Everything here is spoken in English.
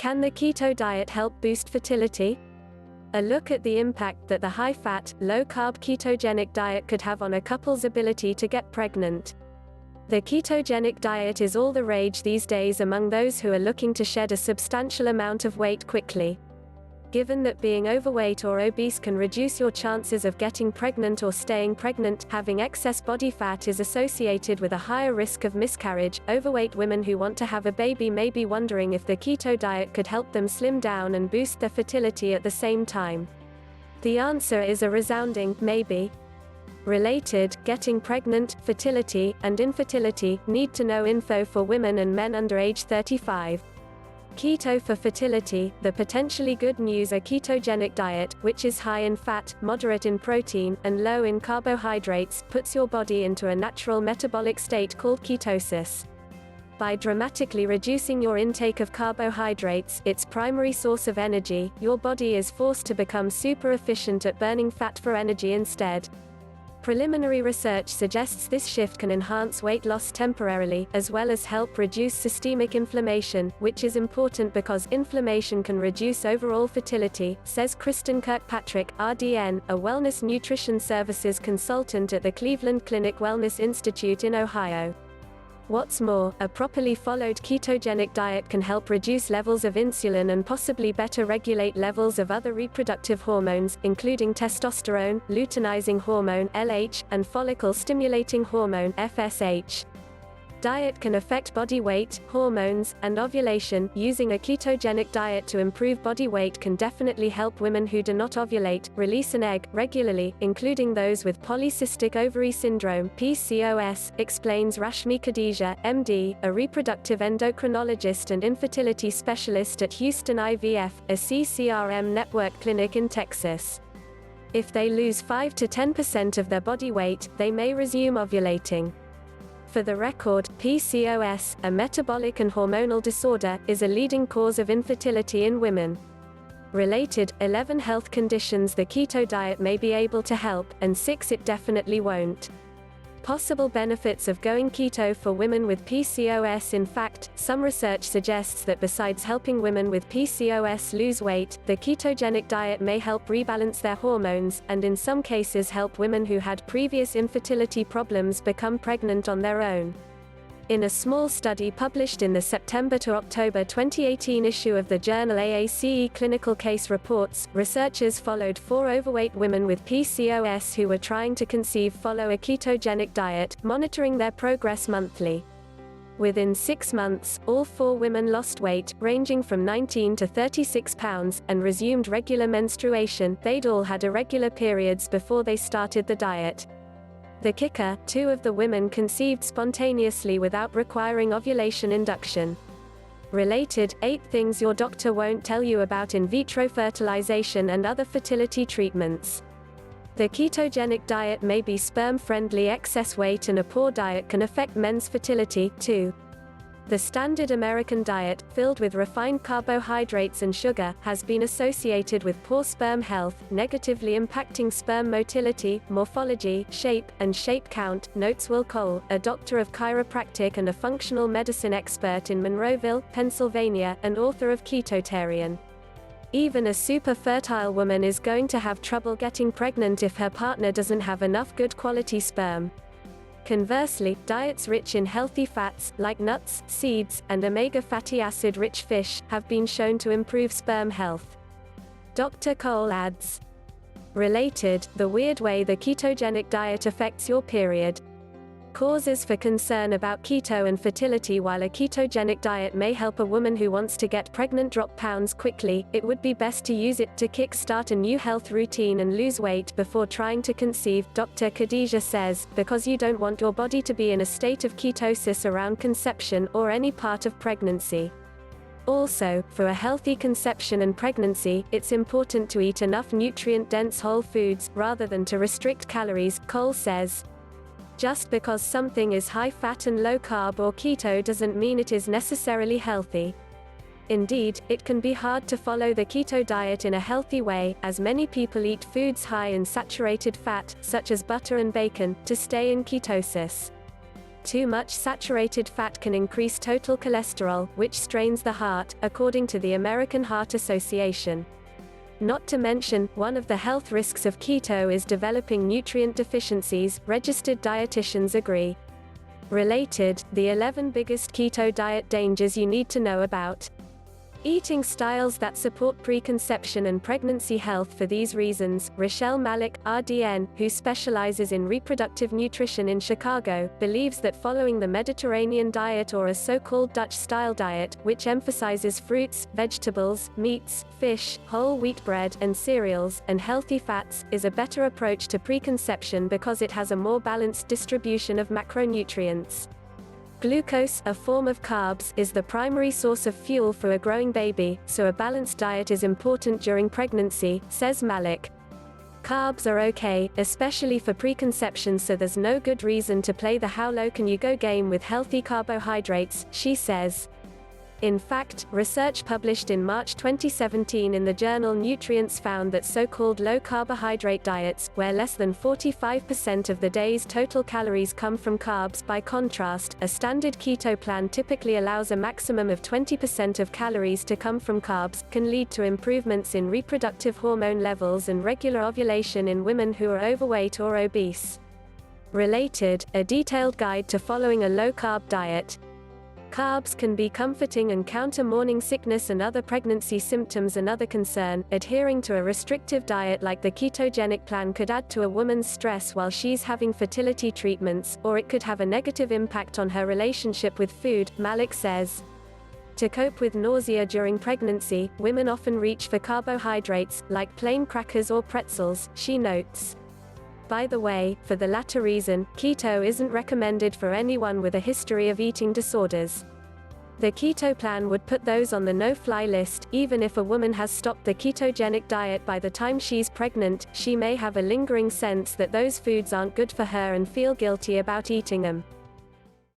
Can the keto diet help boost fertility? A look at the impact that the high-fat, low-carb ketogenic diet could have on a couple's ability to get pregnant. The ketogenic diet is all the rage these days among those who are looking to shed a substantial amount of weight quickly. Given that being overweight or obese can reduce your chances of getting pregnant or staying pregnant, having excess body fat is associated with a higher risk of miscarriage. Overweight women who want to have a baby may be wondering if the keto diet could help them slim down and boost their fertility at the same time. The answer is a resounding maybe. Related, getting pregnant, fertility, and infertility, need-to-know info for women and men under age 35. Keto for fertility. The potentially good news: a ketogenic diet, which is high in fat, moderate in protein, and low in carbohydrates, puts your body into a natural metabolic state called ketosis. By dramatically reducing your intake of carbohydrates, its primary source of energy, your body is forced to become super efficient at burning fat for energy instead. Preliminary research suggests this shift can enhance weight loss temporarily, as well as help reduce systemic inflammation, which is important because inflammation can reduce overall fertility, says Kristen Kirkpatrick, RDN, a wellness nutrition services consultant at the Cleveland Clinic Wellness Institute in Ohio. What's more, a properly followed ketogenic diet can help reduce levels of insulin and possibly better regulate levels of other reproductive hormones, including testosterone, luteinizing hormone (LH), and follicle-stimulating hormone (FSH). Diet can affect body weight, hormones, and ovulation. Using a ketogenic diet to improve body weight can definitely help women who do not ovulate release an egg regularly, including those with polycystic ovary syndrome (PCOS), explains Rashmi Khadija, MD, a reproductive endocrinologist and infertility specialist at Houston IVF, a CCRM network clinic in Texas. If they lose 5 to 10% of their body weight, they may resume ovulating. For the record, PCOS, a metabolic and hormonal disorder, is a leading cause of infertility in women. Related, 11 health conditions the keto diet may be able to help, and 6 it definitely won't. Possible benefits of going keto for women with PCOS. In fact, some research suggests that besides helping women with PCOS lose weight, the ketogenic diet may help rebalance their hormones, and in some cases help women who had previous infertility problems become pregnant on their own. In a small study published in the September to October 2018 issue of the journal AACE Clinical Case Reports, researchers followed 4 overweight women with PCOS who were trying to conceive follow a ketogenic diet, monitoring their progress monthly. Within 6 months, all 4 women lost weight, ranging from 19 to 36 pounds, and resumed regular menstruation. They'd all had irregular periods before they started the diet. The kicker: 2 of the women conceived spontaneously without requiring ovulation induction. Related, 8 things your doctor won't tell you about in vitro fertilization and other fertility treatments. The ketogenic diet may be sperm-friendly. Excess weight and a poor diet can affect men's fertility, too. The standard American diet, filled with refined carbohydrates and sugar, has been associated with poor sperm health, negatively impacting sperm motility, morphology, shape, and shape count, notes Will Cole, a doctor of chiropractic and a functional medicine expert in Monroeville, Pennsylvania, and author of Ketotarian. Even a super fertile woman is going to have trouble getting pregnant if her partner doesn't have enough good quality sperm. Conversely, diets rich in healthy fats, like nuts, seeds, and omega fatty acid-rich fish, have been shown to improve sperm health. Dr. Cole adds. Related, the weird way the ketogenic diet affects your period. Causes for concern about keto and fertility. While a ketogenic diet may help a woman who wants to get pregnant drop pounds quickly, it would be best to use it to kick-start a new health routine and lose weight before trying to conceive, Dr. Khadija says, because you don't want your body to be in a state of ketosis around conception or any part of pregnancy. Also, for a healthy conception and pregnancy, it's important to eat enough nutrient-dense whole foods, rather than to restrict calories, Cole says. Just because something is high-fat and low-carb or keto doesn't mean it is necessarily healthy. Indeed, it can be hard to follow the keto diet in a healthy way, as many people eat foods high in saturated fat, such as butter and bacon, to stay in ketosis. Too much saturated fat can increase total cholesterol, which strains the heart, according to the American Heart Association. Not to mention, one of the health risks of keto is developing nutrient deficiencies, registered dietitians agree. Related, the 11 biggest keto diet dangers you need to know about. Eating styles that support preconception and pregnancy health. For these reasons, Rochelle Malik, RDN, who specializes in reproductive nutrition in Chicago, believes that following the Mediterranean diet, or a so-called Dutch-style diet, which emphasizes fruits, vegetables, meats, fish, whole wheat bread, and cereals, and healthy fats, is a better approach to preconception because it has a more balanced distribution of macronutrients. Glucose, a form of carbs, is the primary source of fuel for a growing baby, so a balanced diet is important during pregnancy, says Malik. Carbs are okay, especially for preconception, so there's no good reason to play the how low can you go game with healthy carbohydrates, she says. In fact, research published in March 2017 in the journal Nutrients found that so-called low-carbohydrate diets, where less than 45% of the day's total calories come from carbs. By contrast, a standard keto plan typically allows a maximum of 20% of calories to come from carbs, can lead to improvements in reproductive hormone levels and regular ovulation in women who are overweight or obese. Related, a detailed guide to following a low-carb diet. Carbs can be comforting and counter morning sickness and other pregnancy symptoms. Another concern, adhering to a restrictive diet like the ketogenic plan could add to a woman's stress while she's having fertility treatments, or it could have a negative impact on her relationship with food, Malik says. To cope with nausea during pregnancy, women often reach for carbohydrates, like plain crackers or pretzels, she notes. By the way, for the latter reason, keto isn't recommended for anyone with a history of eating disorders. The keto plan would put those on the no-fly list. Even if a woman has stopped the ketogenic diet by the time she's pregnant, she may have a lingering sense that those foods aren't good for her and feel guilty about eating them.